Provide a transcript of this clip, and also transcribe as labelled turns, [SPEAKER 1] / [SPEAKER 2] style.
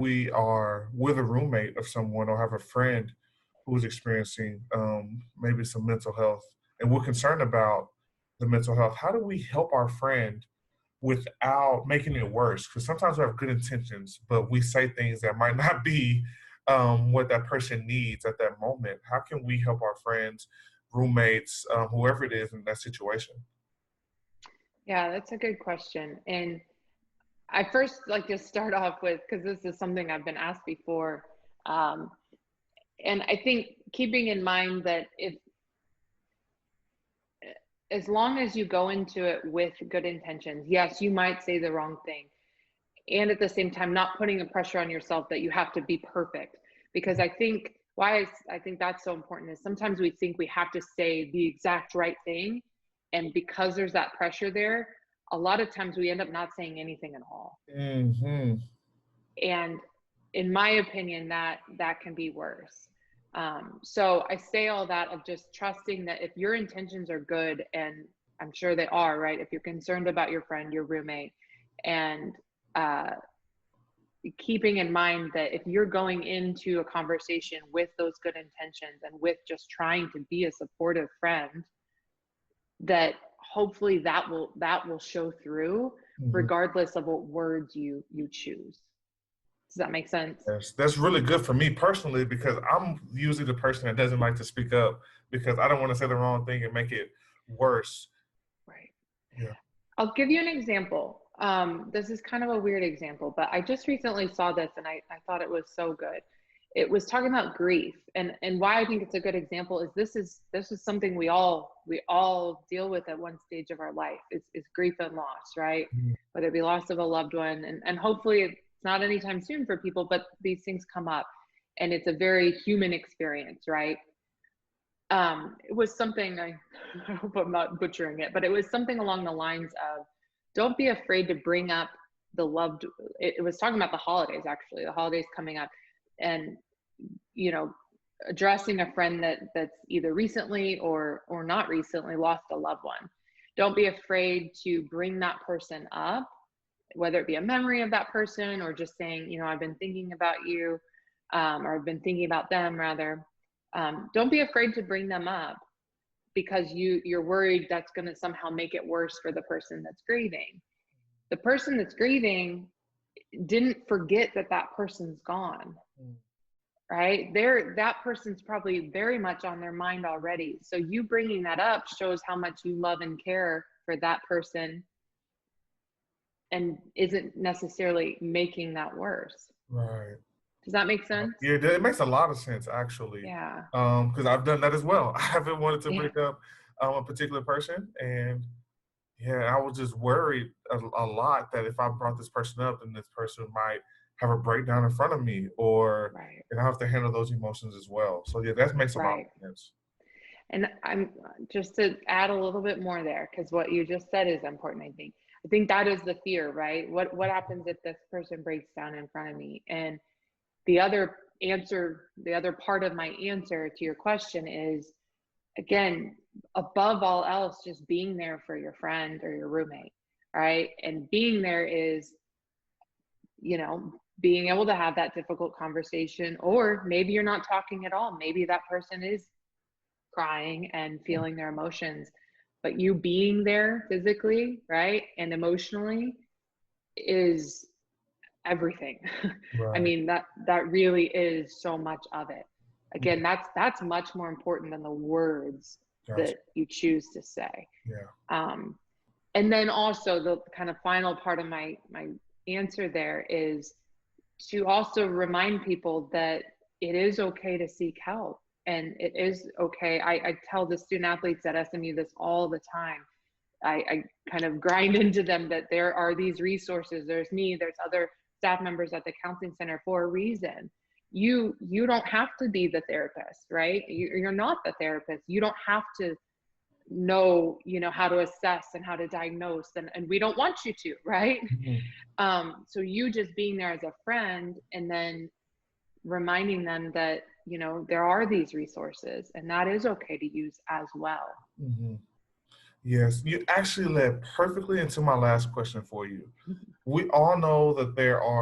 [SPEAKER 1] we are with a roommate of someone or have a friend who's experiencing maybe some mental health, and we're concerned about the mental health, how do we help our friend without making it worse? Because sometimes we have good intentions, but we say things that might not be what that person needs at that moment. How can we help our friends, roommates, whoever it is in that situation?
[SPEAKER 2] Yeah, that's a good question. And I first like to start off with, because this is something I've been asked before. Um, and I think keeping in mind that if, as long as you go into it with good intentions, yes, you might say the wrong thing. And at the same time, not putting a pressure on yourself that you have to be perfect. Because I think I think that's so important is sometimes we think we have to say the exact right thing. And because there's that pressure there, a lot of times we end up not saying anything at all.
[SPEAKER 1] Hmm.
[SPEAKER 2] And in my opinion, that can be worse. So I say all that of just trusting that if your intentions are good, and I'm sure they are, right? If you're concerned about your friend, your roommate, and uh, keeping in mind that if you're going into a conversation with those good intentions and with just trying to be a supportive friend, that hopefully that will show through
[SPEAKER 1] Hmm.
[SPEAKER 2] regardless of what words you choose. Does that make sense?
[SPEAKER 1] Yes, that's really good for me personally because I'm usually the person that doesn't like to speak up because I don't want to say the wrong thing and make it worse.
[SPEAKER 2] Right.
[SPEAKER 1] Yeah.
[SPEAKER 2] I'll give you an example. This is kind of a weird example, but I just recently saw this and I thought it was so good. It was talking about grief, and why I think it's a good example is this is something we all deal with at one stage of our life is grief and loss, right?
[SPEAKER 1] Mhm.
[SPEAKER 2] Whether it be loss of a loved one, and hopefully it's not anytime soon for people, but these things come up and it's a very human experience, right? It was something I hope I'm not butchering it, but it was something along the lines of don't be afraid to bring up the loved. It was talking about the holidays, actually, the holidays coming up, and you know, addressing a friend that's either recently or not recently lost a loved one. Don't be afraid to bring that person up, whether it be a memory of that person or just saying, I've been thinking about you, or I've been thinking about them rather. Don't be afraid to bring them up because you're worried that's going to somehow make it worse for the person that's grieving. The person that's grieving didn't forget that that person's gone, right? That person's probably very much on their mind already. So you bringing that up shows how much you love and care for that person and isn't necessarily making that worse.
[SPEAKER 1] Right.
[SPEAKER 2] Does that make sense?
[SPEAKER 1] Yeah, it makes a lot of sense actually,
[SPEAKER 2] Yeah.
[SPEAKER 1] because I've done that as well. I haven't wanted to
[SPEAKER 2] Yeah.
[SPEAKER 1] bring up a particular person, and yeah, I was just worried a lot that if I brought this person up, then this person might have a breakdown in front of me, or
[SPEAKER 2] Right.
[SPEAKER 1] and I have to handle those emotions as well. So yeah, that makes a lot
[SPEAKER 2] Right.
[SPEAKER 1] of sense.
[SPEAKER 2] And I'm just to add a little bit more there, because what you just said is important, I think. I think that is the fear, right? What happens if this person breaks down in front of me? And the other part of my answer to your question is again, above all else, just being there for your friend or your roommate, right? And being there is, being able to have that difficult conversation, or maybe you're not talking at all. Maybe that person is crying and feeling their emotions, but you being there physically, right, and emotionally is everything. I
[SPEAKER 1] Right.
[SPEAKER 2] mean, that really is so much of it. Again, that's much more important than the words
[SPEAKER 1] Gotcha.
[SPEAKER 2] that you choose to say.
[SPEAKER 1] Yeah.
[SPEAKER 2] um, and then also the kind of final part of my answer there is to also remind people that it is okay to seek help, and it is okay. I tell the student athletes at SMU this all the time. I kind of grind into them that there are these resources. There's me, there's other staff members at the counseling center for a reason. You don't have to be the therapist, right? You're not the therapist. You don't have to know how to assess and how to diagnose, and we don't want you to, right?
[SPEAKER 1] Mhm.
[SPEAKER 2] So you just being there as a friend and then reminding them that there are these resources and that is okay to use as well.
[SPEAKER 1] Mhm. Yes, you actually led perfectly into my last question for you. We all know that there are